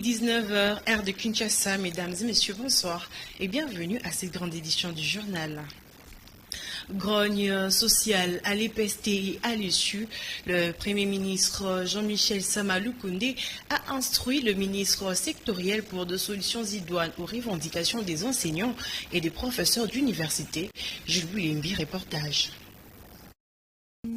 19 heures, heure de Kinshasa. Mesdames et messieurs, bonsoir et bienvenue à cette grande édition du journal. Grogne sociale à l'EPST et à l'issue, le Premier ministre Jean-Michel Sama Lukonde a instruit le ministre sectoriel pour des solutions idoines aux revendications des enseignants et des professeurs d'université. Jules Boulimbi, reportage.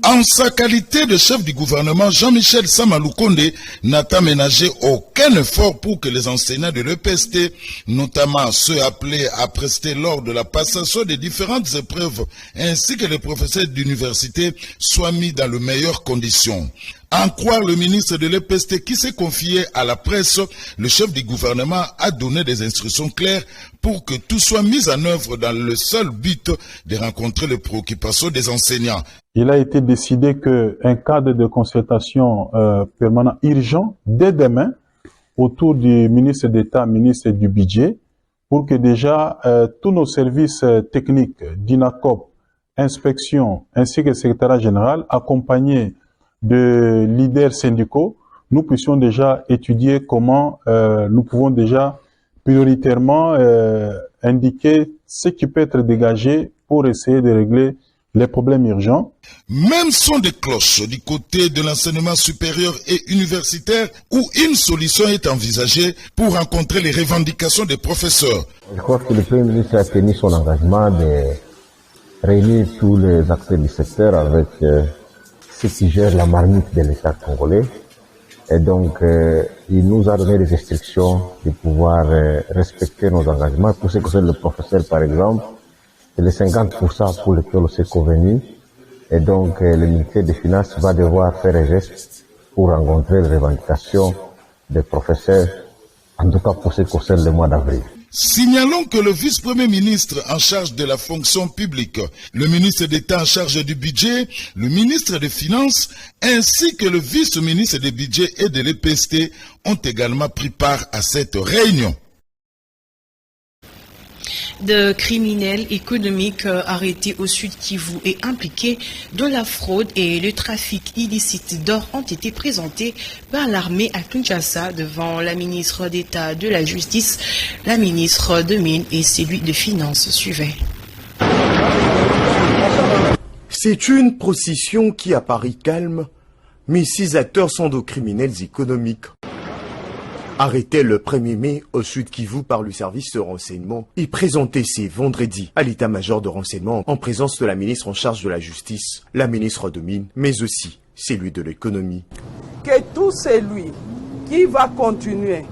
En sa qualité de chef du gouvernement, Jean-Michel Sama Lukonde n'a aménagé aucun effort pour que les enseignants de l'EPST, notamment ceux appelés à prester lors de la passation des différentes épreuves, ainsi que les professeurs d'université, soient mis dans les meilleures conditions. En croire le ministre de l'EPST qui s'est confié à la presse, le chef du gouvernement a donné des instructions claires pour que tout soit mis en œuvre dans le seul but de rencontrer les préoccupations des enseignants. Il a été décidé qu'un cadre de concertation permanent urgent dès demain autour du ministre d'État, ministre du Budget, pour que déjà tous nos services techniques, d'INACOP, inspection, ainsi que le secrétariat général, accompagnés de leaders syndicaux, nous puissions déjà étudier comment nous pouvons déjà prioritairement indiquer ce qui peut être dégagé pour essayer de régler les problèmes urgents. Même son de cloche du côté de l'enseignement supérieur et universitaire où une solution est envisagée pour rencontrer les revendications des professeurs. Je crois que le Premier ministre a tenu son engagement de réunir tous les acteurs du secteur avec ceux qui gèrent la marmite de l'État congolais. Et donc, il nous a donné des instructions de pouvoir respecter nos engagements. Pour ce qui concerne le professeur, par exemple, c'est les 50% pour lesquels on s'est convenu. Et donc, le ministère des Finances va devoir faire un geste pour rencontrer les revendications des professeurs, en tout cas pour ce qui concerne le mois d'avril. Signalons que le vice-premier ministre en charge de la fonction publique, le ministre d'État en charge du budget, le ministre des Finances, ainsi que le vice-ministre des budgets et de l'EPST ont également pris part à cette réunion. De criminels économiques arrêtés au Sud Kivu et impliqués dans la fraude et le trafic illicite d'or ont été présentés par l'armée à Kinshasa devant la ministre d'État de la Justice, la ministre de Mines et celui de Finances suivait. C'est une procession qui apparaît calme, mais ces acteurs sont de criminels économiques. Arrêté le 1er mai au Sud Kivu par le service de renseignement et présenté ce vendredi à l'état-major de renseignement en présence de la ministre en charge de la justice, la ministre de Mines, mais aussi celui de l'économie. Que tout celui qui va continuer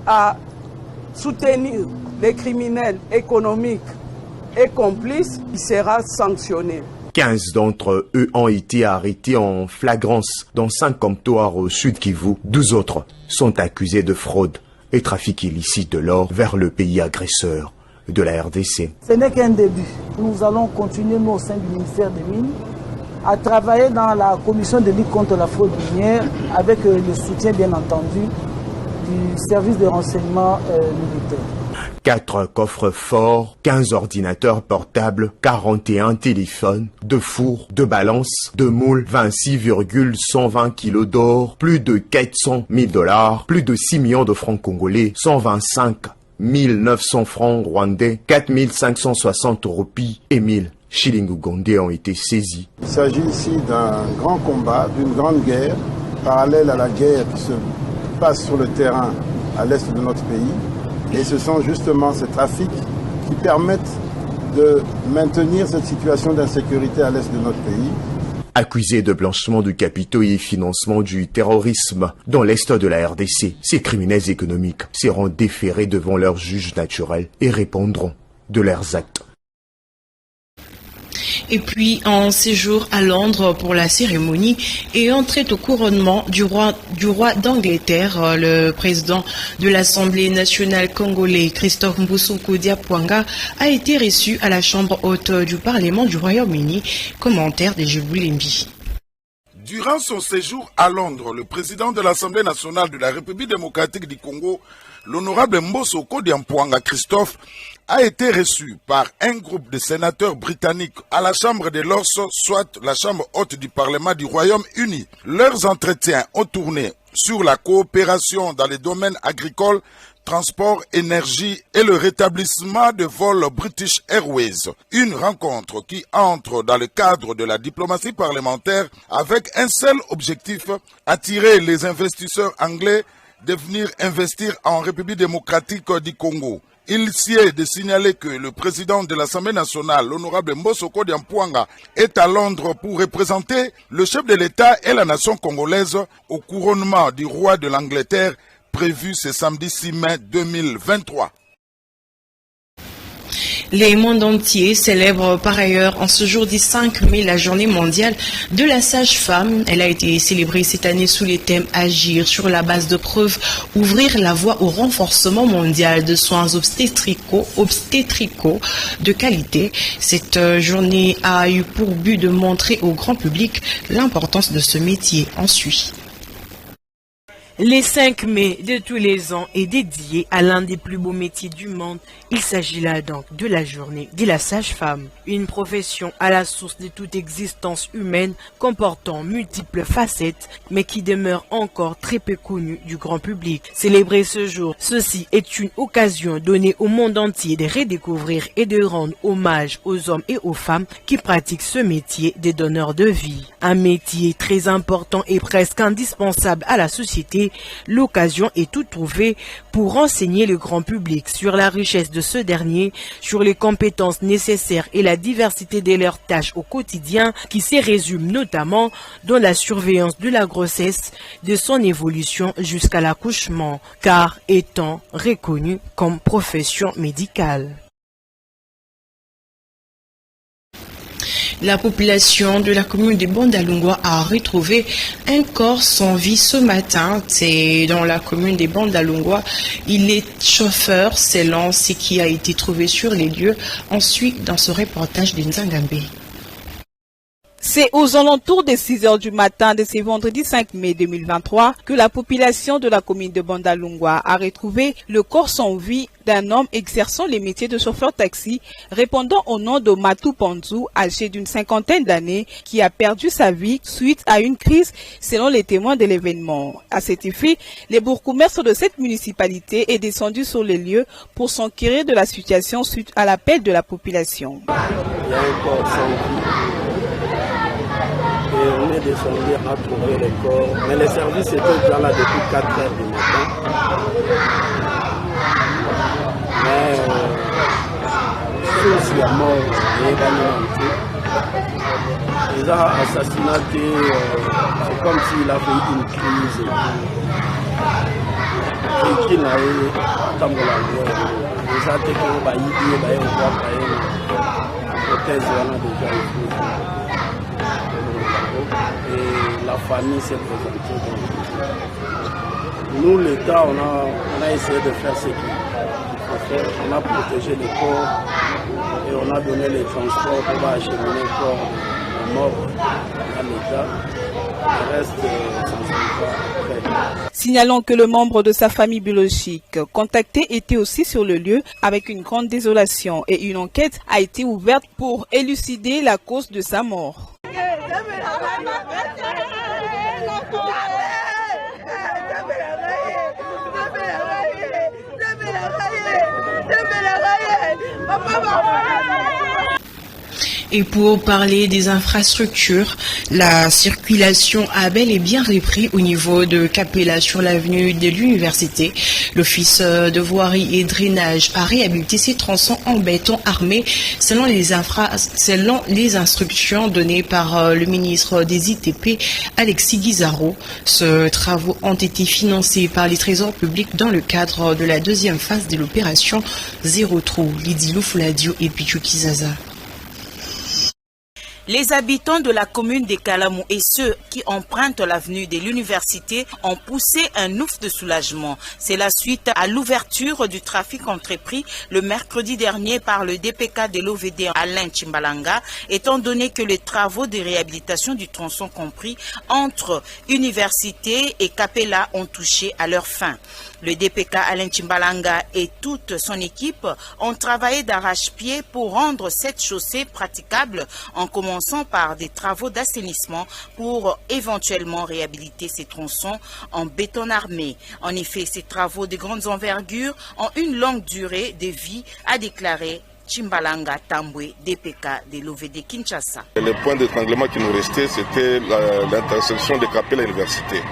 à soutenir les criminels économiques et complices, il sera sanctionné. 15 d'entre eux ont été arrêtés en flagrance dans 5 comptoirs au Sud Kivu. 12 autres sont accusés de fraude et trafic illicite de l'or vers le pays agresseur de la RDC. Ce n'est qu'un début. Nous allons continuer, nous, au sein du ministère des Mines, à travailler dans la commission de lutte contre la fraude minière avec le soutien, bien entendu, du service de renseignement militaire. 4 coffres forts, 15 ordinateurs portables, 41 téléphones, 2 fours, 2 balances, 2 moules, 26,120 kilos d'or, plus de 400 000 $, plus de 6 millions de francs congolais, 125 900 francs rwandais, 4 560 roupies et 1000 shillings ougandais ont été saisis. Il s'agit ici d'un grand combat, d'une grande guerre, parallèle à la guerre qui se passe sur le terrain à l'est de notre pays. Et ce sont justement ces trafics qui permettent de maintenir cette situation d'insécurité à l'est de notre pays. Accusés de blanchiment de capitaux et financement du terrorisme dans l'est de la RDC, ces criminels économiques seront déférés devant leurs juges naturels et répondront de leurs actes. Et puis en séjour à Londres pour la cérémonie et entrée au couronnement du roi d'Angleterre, le président de l'Assemblée nationale congolais, Christophe Mbusuku Diapwanga, a été reçu à la chambre haute du Parlement du Royaume-Uni. Commentaire de Jeboulembi. Durant son séjour à Londres, le président de l'Assemblée nationale de la République démocratique du Congo, l'honorable Mbusuku Diapwanga Christophe, a été reçu par un groupe de sénateurs britanniques à la Chambre des Lords, soit la Chambre haute du Parlement du Royaume-Uni. Leurs entretiens ont tourné sur la coopération dans les domaines agricoles, transport, énergie et le rétablissement de vols British Airways. Une rencontre qui entre dans le cadre de la diplomatie parlementaire avec un seul objectif, attirer les investisseurs anglais de venir investir en République démocratique du Congo. Il s'y est de signaler que le président de l'Assemblée nationale, l'honorable Mbosoko Diampouanga, est à Londres pour représenter le chef de l'État et la nation congolaise au couronnement du roi de l'Angleterre prévu ce samedi 6 mai 2023. Les mondes entiers célèbrent par ailleurs en ce jour du 5 mai la journée mondiale de la sage-femme. Elle a été célébrée cette année sous les thèmes agir sur la base de preuves, ouvrir la voie au renforcement mondial de soins obstétricaux de qualité. Cette journée a eu pour but de montrer au grand public l'importance de ce métier en Suisse. Le 5 mai de tous les ans est dédié à l'un des plus beaux métiers du monde. Il s'agit là donc de la journée de la sage-femme, une profession à la source de toute existence humaine comportant multiples facettes mais qui demeure encore très peu connue du grand public. Célébrer ce jour, ceci est une occasion donnée au monde entier de redécouvrir et de rendre hommage aux hommes et aux femmes qui pratiquent ce métier de donneur de vie. Un métier très important et presque indispensable à la société. L'occasion est toute trouvée pour renseigner le grand public sur la richesse de ce dernier, sur les compétences nécessaires et la diversité de leurs tâches au quotidien qui se résument notamment dans la surveillance de la grossesse, de son évolution jusqu'à l'accouchement, car étant reconnue comme profession médicale. La population de la commune de Bandalungwa a retrouvé un corps sans vie ce matin. C'est dans la commune de Bandalungwa. Il est chauffeur, selon ce qui a été trouvé sur les lieux. Ensuite, dans ce reportage de Nzangambe. C'est aux alentours des 6 heures du matin de ce vendredi 5 mai 2023 que la population de la commune de Bandalungwa a retrouvé le corps sans vie d'un homme exerçant les métiers de chauffeur taxi, répondant au nom de Matou Panzou, âgé d'une 50aine d'années, qui a perdu sa vie suite à une crise, selon les témoins de l'événement. À cet effet, le bourgmestre de cette municipalité est descendu sur les lieux pour s'enquérir de la situation suite à l'appel de la population. Il y a un corps sans vie. Et on est descendu à trouver les corps. Mais les services étaient déjà là depuis 4 heures du matin. Mais chose il y a mort, ils ont assassinaté, c'est comme s'il a fait une crise. Et qu'il n'a eu tant de la guerre. Les attaques ont baillé, on voit l'hypothèse, on a déjà eu. Et la famille s'est présentée. Nous, l'État, on a essayé de faire ce qu'il faut faire. On a protégé les corps et on a donné les transports pour acheminer les corps morts à l'État. Le reste, ça ne sera pas prêt. Signalons que le membre de sa famille biologique contacté était aussi sur le lieu avec une grande désolation et une enquête a été ouverte pour élucider la cause de sa mort. Et pour parler des infrastructures, la circulation a bel et bien repris au niveau de Capella sur l'avenue de l'université. L'office de voirie et drainage a réhabilité ses tronçons en béton armé selon les instructions données par le ministre des ITP, Alexis Guizarro. Ces travaux ont été financés par les trésors publics dans le cadre de la deuxième phase de l'opération Zéro Trou. Lydie Loufuladio et Pichou Kizaza. Les habitants de la commune de Kalamou et ceux qui empruntent l'avenue de l'université ont poussé un ouf de soulagement. C'est la suite à l'ouverture du trafic entrepris le mercredi dernier par le DPK de l'OVD Alain Chimbalanga, étant donné que les travaux de réhabilitation du tronçon compris entre université et Capella ont touché à leur fin. Le DPK Alain Chimbalanga et toute son équipe ont travaillé d'arrache-pied pour rendre cette chaussée praticable en commençant commençant par des travaux d'assainissement pour éventuellement réhabiliter ces tronçons en béton armé. En effet, ces travaux de grandes envergures ont une longue durée de vie, a déclaré Chimbalanga Tambwe, DPK de l'OVD Kinshasa. Le point d'étranglement qui nous restait, c'était l'intersection de Capelle à l'université.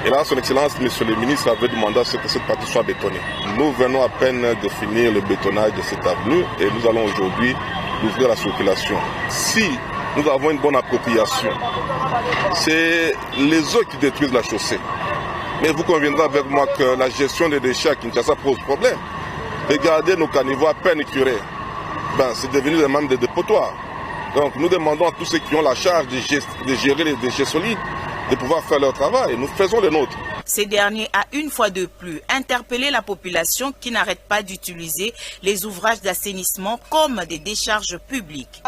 Et là, son Excellence, Monsieur le ministre, avait demandé à ce que cette partie soit bétonnée. Nous venons à peine de finir le bétonnage de cette avenue et nous allons aujourd'hui l'ouvrir à la circulation. Si nous avons une bonne appropriation, c'est les eaux qui détruisent la chaussée. Mais vous conviendrez avec moi que la gestion des déchets à Kinshasa pose problème. Regardez nos caniveaux à peine curés. C'est devenu des membres de dépotoirs. Donc nous demandons à tous ceux qui ont la charge de gérer les déchets solides de pouvoir faire leur travail. Et nous faisons le nôtre. Ces derniers a une fois de plus interpellé la population qui n'arrête pas d'utiliser les ouvrages d'assainissement comme des décharges publiques.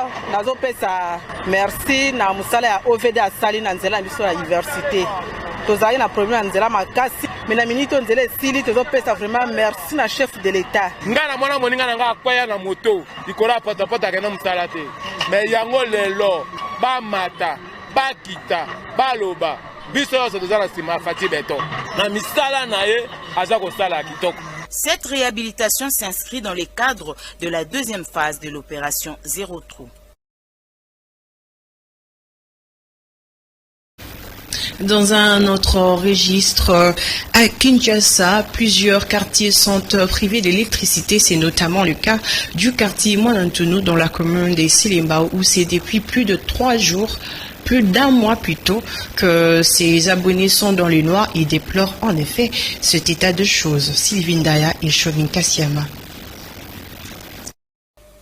Merci na musala OVD à Saline Nzela biso la université. Tozali na problème Nzela makasi mais na minute Nzela sili tozopesa vraiment merci na chef de l'état. Ngana mwana moninga nanga akwaya na moto ikola pata kana musala te. Mais yango lelo ba mata ba kita ba loba. Cette réhabilitation s'inscrit dans le cadre de la deuxième phase de l'opération Zéro Trou. Dans un autre registre, à Kinshasa, plusieurs quartiers sont privés d'électricité. C'est notamment le cas du quartier Mwanantunu dans la commune de Silembao où c'est depuis plus d'un mois plutôt que ces abonnés sont dans le noir et déplorent en effet cet état de choses. Sylvine Daya et Chauvin Kassiama.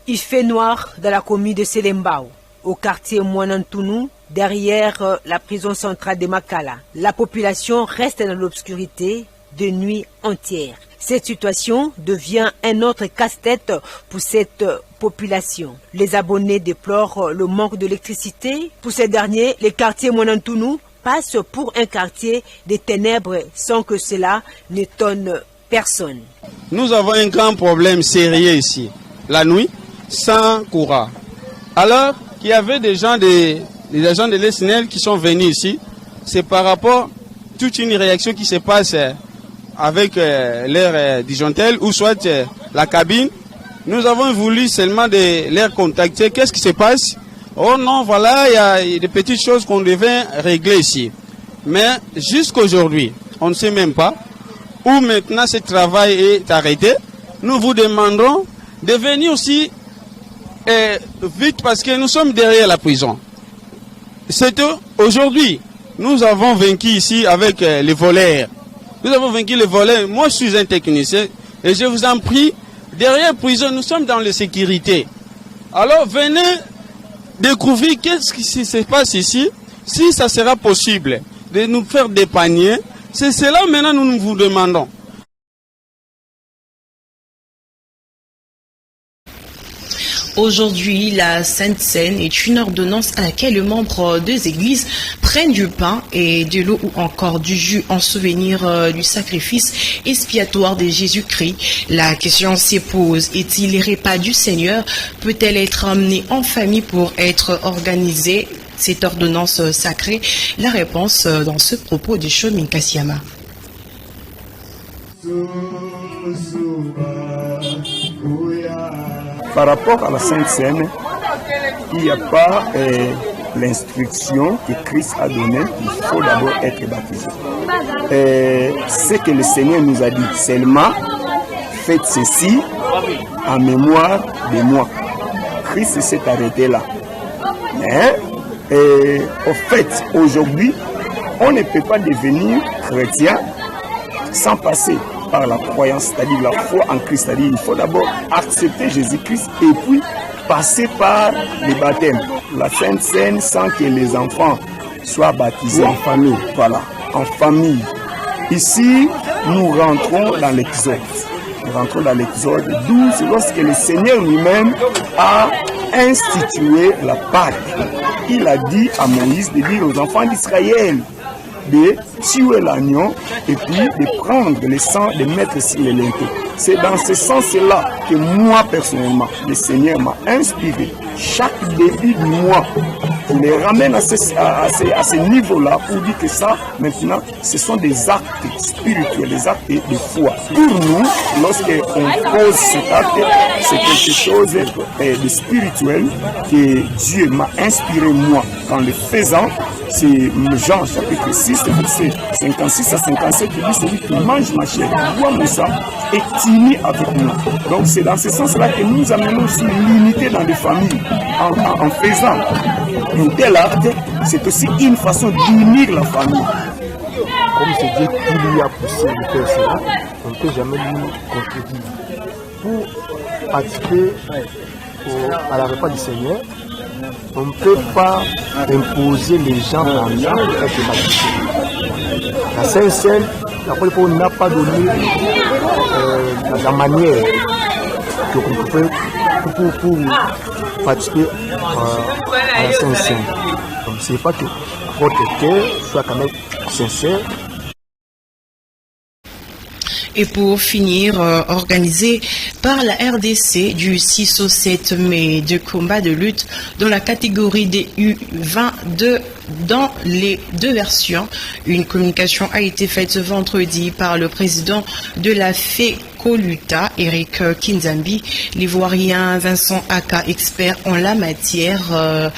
Il fait noir dans la commune de Selembao, au quartier Mwanantunu, derrière la prison centrale de Makala. La population reste dans l'obscurité de nuit entière. Cette situation devient un autre casse-tête pour cette population. Les abonnés déplorent le manque d'électricité. Pour ces derniers, le quartier Mwanantunu passe pour un quartier des ténèbres sans que cela n'étonne personne. Nous avons un grand problème sérieux ici. La nuit, sans courant. Alors qu'il y avait des agents de l'ESNEL qui sont venus ici, c'est par rapport à toute une réaction qui se passe avec l'air disjonctel ou soit la cabine. Nous avons voulu seulement les contacter. Qu'est-ce qui se passe? Oh non, voilà, il y a des petites choses qu'on devait régler ici. Mais jusqu'aujourd'hui, on ne sait même pas où maintenant ce travail est arrêté. Nous vous demandons de venir aussi vite parce que nous sommes derrière la prison. C'est aujourd'hui, nous avons vaincu ici avec les voleurs. Nous avons vaincu les voleurs. Moi, je suis un technicien et je vous en prie, derrière la prison, nous sommes dans la sécurité. Alors, venez découvrir qu'est-ce qui se passe ici, si ça sera possible de nous faire dépanner. C'est cela maintenant nous vous demandons. Aujourd'hui, la Sainte Seine est une ordonnance à laquelle les membres des églises prennent du pain et de l'eau ou encore du jus en souvenir du sacrifice expiatoire de Jésus-Christ. La question se pose, est-il les repas du Seigneur? Peut-elle être amenée en famille pour être organisée, cette ordonnance sacrée? La réponse dans ce propos de Chauvin Kassiama. Par rapport à la Sainte Seine, il n'y a pas l'instruction que Christ a donnée, il faut d'abord être baptisé. Ce que le Seigneur nous a dit, seulement faites ceci en mémoire de moi. Christ s'est arrêté là. Mais, au fait, aujourd'hui, on ne peut pas devenir chrétien sans passer par la croyance, c'est-à-dire la foi en Christ. C'est-à-dire il faut d'abord accepter Jésus-Christ et puis passer par le baptême. La Sainte Seine sans que les enfants soient baptisés en famille. Voilà, en famille. Ici, nous rentrons dans l'Exode. Nous rentrons dans l'Exode 12 lorsque le Seigneur lui-même a institué la Pâque. Il a dit à Moïse de dire aux enfants d'Israël de tuer l'agneau et puis de prendre le sang, de mettre sur les linteaux. C'est dans ce sens-là que moi, personnellement, le Seigneur m'a inspiré chaque début du mois les ramène à ce niveau-là pour dire que ça, maintenant, ce sont des actes spirituels, des actes de foi. Pour nous, lorsqu'on pose cet acte, c'est quelque chose de spirituel que Dieu m'a inspiré moi en le faisant. C'est Jean chapitre 6, verset 56 à 57, qui dit celui qui mange ma chair, qui boit mon sang, est uni avec nous. Donc c'est dans ce sens-là que nous amenons aussi l'unité dans les familles. En faisant un tel acte, c'est aussi une façon d'unir la famille. Comme c'est Dieu qui lui a poussé de faire cela, on ne peut jamais lui contredire. Pour participer à la repas du Seigneur, on ne peut pas imposer les gens dans l'âme d'être baptisés. La Sainte-Seine, la première fois, on n'a pas donné la manière qu'on peut pour participer à la Sainte-Seine. Donc, c'est pas que votre cœur soit quand même sincère. Et pour finir, organisé par la RDC du 6 au 7 mai, de combats de lutte dans la catégorie des U22 dans les deux versions. Une communication a été faite ce vendredi par le président de la FECOLUTA, Eric Kinzambi, l'Ivoirien Vincent Aka, expert en la matière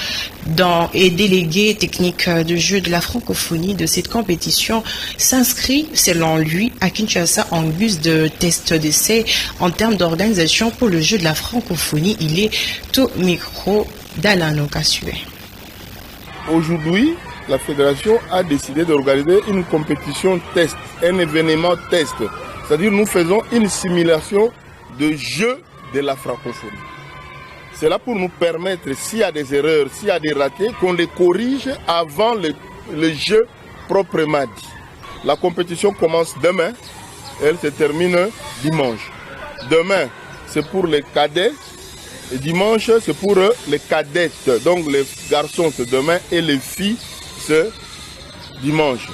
et délégué technique de jeu de la francophonie de cette compétition, s'inscrit, selon lui, à Kinshasa en guise de test d'essai en termes d'organisation pour le jeu de la francophonie. Il est au micro d'Alain Okassue. Aujourd'hui, la fédération a décidé d'organiser une compétition test, un événement test. C'est-à-dire nous faisons une simulation de jeu de la francophonie. C'est là pour nous permettre, s'il y a des erreurs, s'il y a des ratés, qu'on les corrige avant le jeu proprement dit. La compétition commence demain, elle se termine dimanche. Demain, c'est pour les cadets. Et dimanche, c'est pour les cadettes. Donc les garçons, c'est demain, et les filles, c'est dimanche.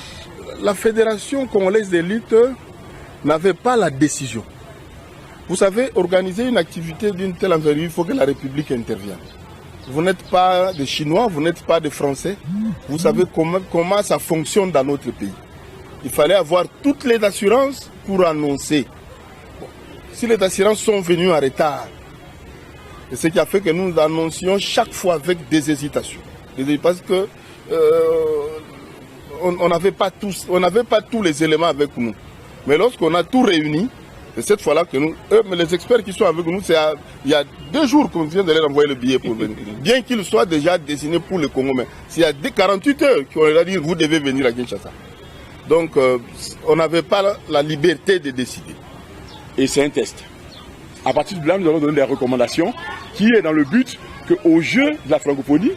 La fédération congolaise de lutte n'avait pas la décision. Vous savez, organiser une activité d'une telle envergure, il faut que la République intervienne. Vous n'êtes pas des Chinois, vous n'êtes pas des Français. Vous savez comment ça fonctionne dans notre pays. Il fallait avoir toutes les assurances pour annoncer. Bon. Si les assurances sont venues en retard, et ce qui a fait que nous annoncions chaque fois avec des hésitations. Parce que on n'avait pas tous les éléments avec nous. Mais lorsqu'on a tout réuni, c'est cette fois-là que nous, mais les experts qui sont avec nous, il y a 2 jours qu'on vient de leur envoyer le billet pour venir. Bien qu'ils soient déjà dessinés pour le Congo, mais il y a 48 heures qu'on leur a dit vous devez venir à Kinshasa. Donc on n'avait pas la liberté de décider. Et c'est un test. À partir de là, nous allons donner des recommandations qui est dans le but qu'au jeu de la francophonie,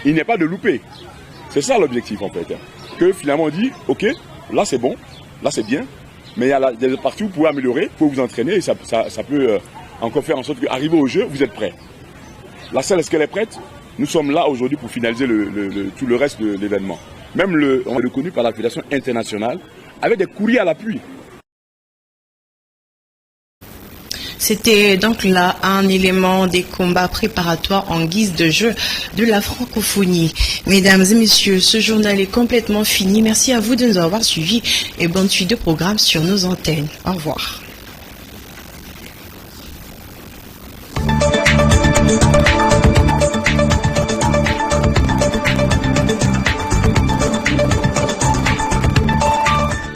il n'y ait pas de loupé. C'est ça l'objectif en fait. Que finalement on dit, ok, là c'est bon, là c'est bien, mais il y a des parties où vous pouvez améliorer, vous pouvez vous entraîner et ça peut encore faire en sorte qu'arriver au jeu, vous êtes prêts. La salle, est-ce qu'elle est prête? Nous sommes là aujourd'hui pour finaliser tout le reste de l'événement. Même on est reconnu par la Fédération internationale avec des courriers à l'appui. C'était donc là un élément des combats préparatoires en guise de jeu de la francophonie. Mesdames et messieurs, ce journal est complètement fini. Merci à vous de nous avoir suivis et bonne suite de programme sur nos antennes. Au revoir.